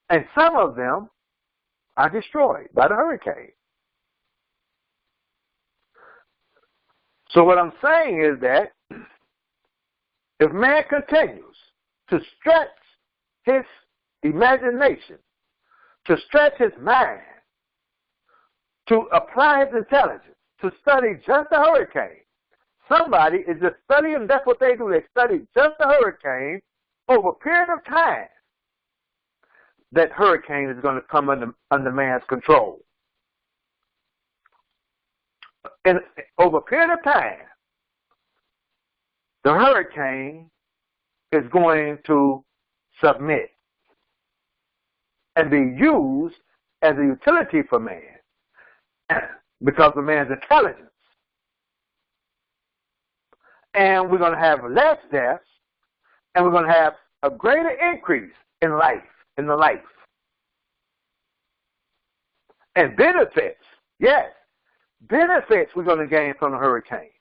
And some of them are destroyed by the hurricane. So what I'm saying is that if man continues to stretch his imagination, to stretch his mind, to apply his intelligence, to study just the hurricane, somebody is just studying, that's what they do, they study just the hurricane over a period of time. That hurricane is going to come under man's control. And over a period of time, the hurricane is going to submit and be used as a utility for man because of man's intelligence. And we're going to have less deaths, and we're going to have a greater increase in life, in the life. And benefits, yes, benefits we're going to gain from the hurricane.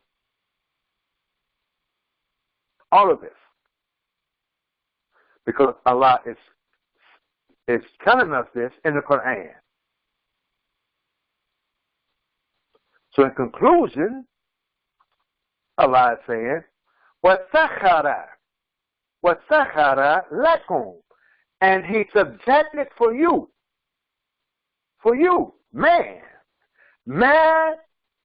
All of this. Because Allah is telling us this in the Qur'an. So in conclusion, Allah is saying, وَسَخَّرَ لَكُمْ, and He subjected for you, man, مَا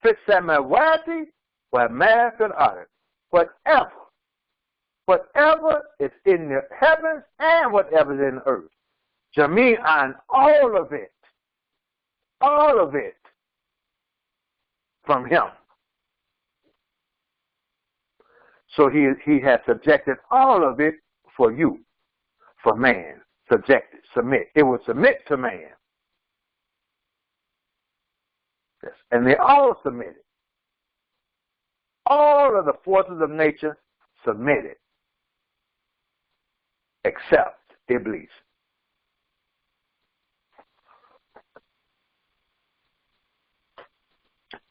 فِي السَّمَاوَاتِ وَمَا فِي الْأَرْضِ, whatever is in the heavens and whatever is in the earth. Jami'an, all of it from Him. So he has subjected all of it for you, for man. Subjected, submit. It will submit to man. Yes. And they all submitted. All of the forces of nature submitted, except Iblis.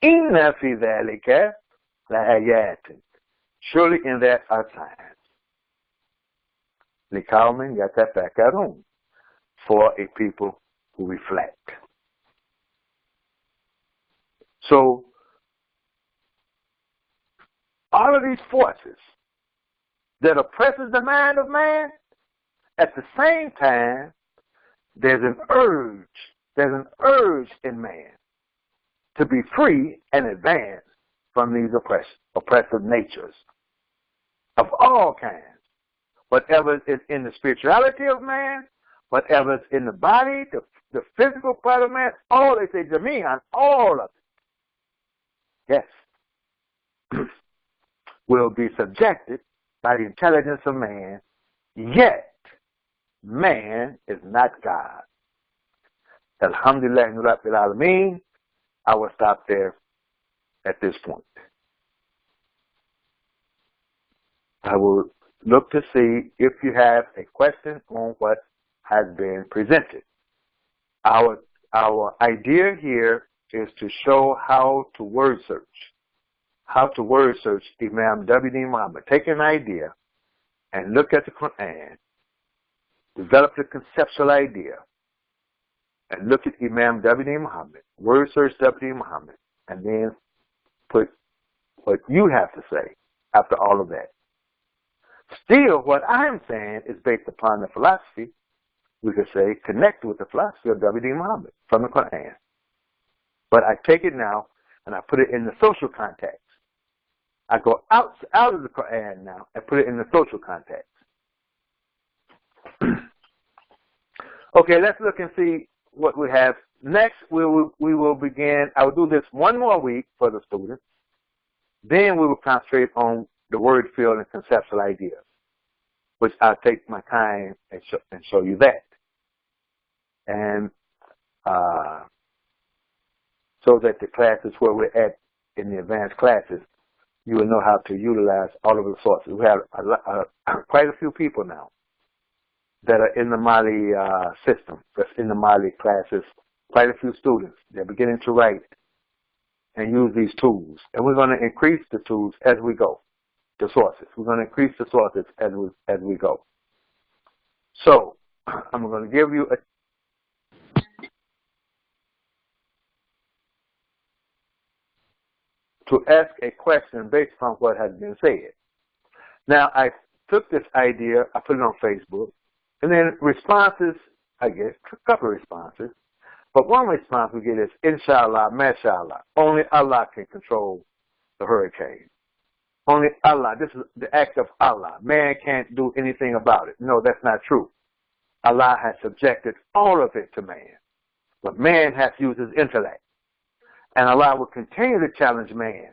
Inna fi dhalika la ayatin. Surely in that are signs. Liqawmin yatafakkarun. For a people who reflect. So, all of these forces that oppresses the mind of man, at the same time, there's an urge in man to be free and advance from these oppressive natures of all kinds. Whatever is in the spirituality of man, whatever is in the body, the physical part of man, all they say to me on all of it, yes, will be subjected by the intelligence of man, yet man is not God. Alhamdulillah Rabbil Alameen. I will stop there at this point. I will look to see if you have a question on what has been presented. Our idea here is to show how to word search. How to word search Imam W.D. Muhammad. Take an idea and look at the Qur'an. Develop the conceptual idea. And look at Imam W.D. Muhammad. Word search W.D. Muhammad. And then put what you have to say after all of that. Still, what I'm saying is based upon the philosophy, we could say, connect with the philosophy of W.D. Muhammad from the Qur'an. But I take it now and I put it in the social context. I go out of the Qur'an now and put it in the social context. Okay, let's look and see what we have. Next, we will begin. I will do this one more week for the students. Then we will concentrate on the word field and conceptual ideas, which I'll take my time and show you that. And so that the classes where we're at in the advanced classes, you will know how to utilize all of the sources. We have quite a few people now that are in the Mali system, that's in the Mali classes, quite a few students. They're beginning to write and use these tools. And we're going to increase the tools as we go, the sources. We're going to increase the sources as we go. So, I'm going to give you to ask a question based on what has been said. Now, I took this idea, I put it on Facebook, and then responses, I guess, a couple of responses. But one response we get is, Inshallah, Mashallah. Only Allah can control the hurricane. Only Allah. This is the act of Allah. Man can't do anything about it. No, that's not true. Allah has subjected all of it to man. But man has to use his intellect. And Allah will continue to challenge man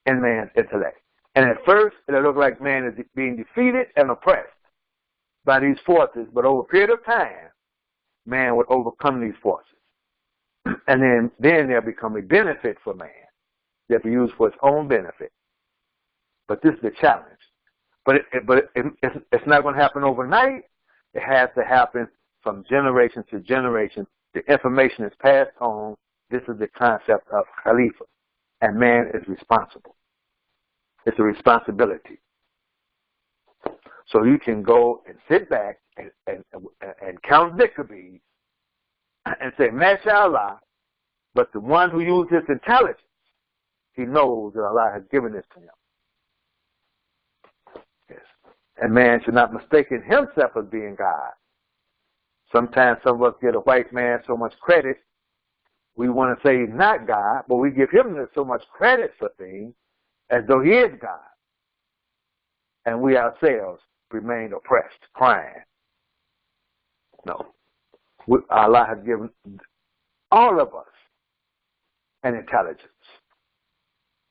in man's intellect. And at first, it'll look like man is being defeated and oppressed by these forces. But over a period of time, man would overcome these forces. And then they'll become a benefit for man. They'll be used for its own benefit. But this is the challenge. But it's not going to happen overnight. It has to happen from generation to generation. The information is passed on. This is the concept of Khalifa. And man is responsible. It's a responsibility. So you can go and sit back and count dhikr beads and say, Mashallah, but the one who uses his intelligence, he knows that Allah has given this to him. Yes. And man should not mistake himself as being God. Sometimes some of us give a white man so much credit, we want to say he's not God, but we give him so much credit for things as though he is God. And we ourselves remain oppressed, crying. No. Allah has given all of us an intelligence.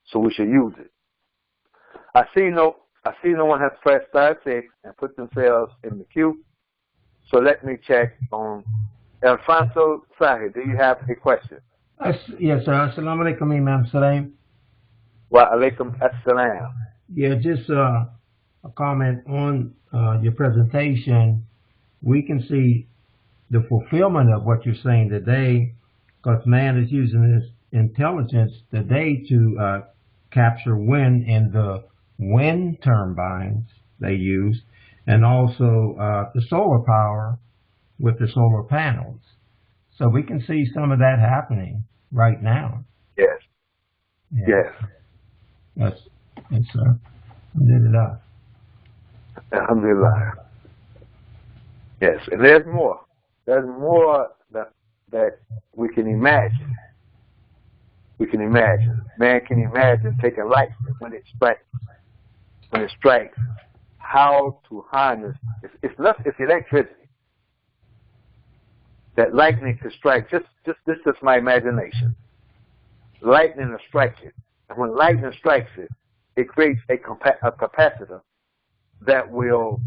So we should use it. I see no one has pressed star 6 and put themselves in the queue. So let me check on Alfonso Sahid. Do you have a question? Yes, sir. Assalamu alaikum, Imam Salim. Wa alaikum assalam. Yeah, just a comment on your presentation. We can see the fulfillment of what you're saying today, because man is using intelligence today to capture wind in the wind turbines they use, and also the solar power with the solar panels. So we can see some of that happening right now. Yes. Yes. Yes, sir. Alhamdulillah. Alhamdulillah. Yes, and there's more. There's more that we can imagine. We can imagine. Man can imagine taking lightning when it strikes. When it strikes, how to harness. It's electricity. That lightning could strike. This is my imagination. Lightning will strike it, and when lightning strikes it, it creates a capacitor that will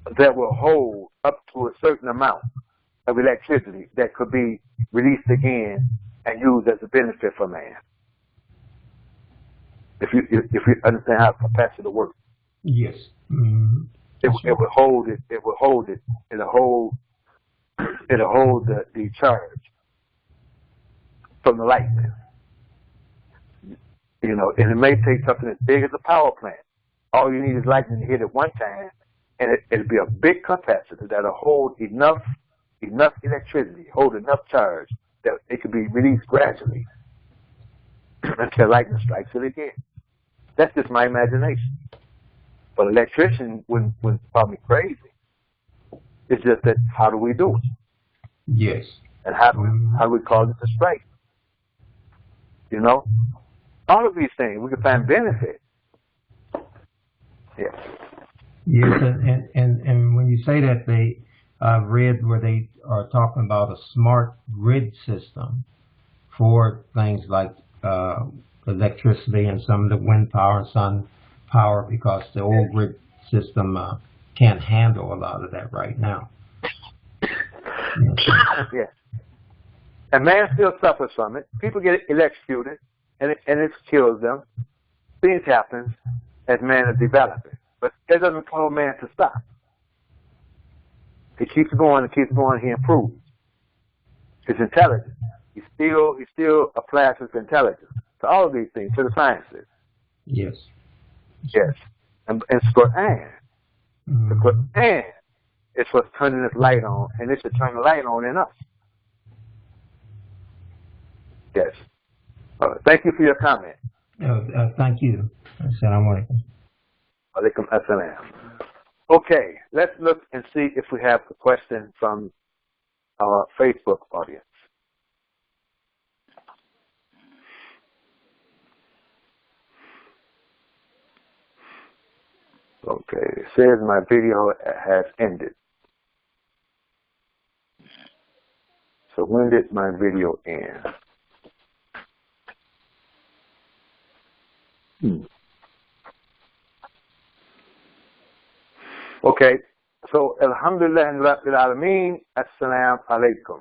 hold up to a certain amount of electricity that could be released again and used as a benefit for man. If you understand how capacitor works. Yes. Mm-hmm. It will hold it. It will hold it. It'll hold the charge from the lightning. You know, and it may take something as big as a power plant. All you need is lightning to hit it one time, and it'll be a big capacitor that'll hold enough electricity, hold enough charge that it can be released gradually until lightning strikes it again. That's just my imagination. But an electrician wouldn't call me crazy. It's just that how do we do it? Yes. And how do we cause it to strike? You know? All of these things we can find benefit. Yes. Yes, and when you say that, I've read where they are talking about a smart grid system for things like electricity and some of the wind power and sun power, because the old grid system can't handle a lot of that right now. Yes. And man still suffers from it. People get electrocuted, and it kills them. Things happen as man is developing. But that doesn't cause man to stop. He keeps going and keeps going. He improves. His intelligence. He still applies his intelligence to all of these things, to the sciences. Yes. Yes. And it's Qur'an. Mm-hmm. The Qur'an is what's turning this light on, and it should turn the light on in us. Yes. Thank you for your comment. Thank you. Assalamu alaikum. Alaikum assalam. Okay, let's look and see if we have a question from our Facebook audience. Okay, it says my video has ended. So when did my video end? Okay, so Alhamdulillah Rabbil Alameen, Assalamu alaikum.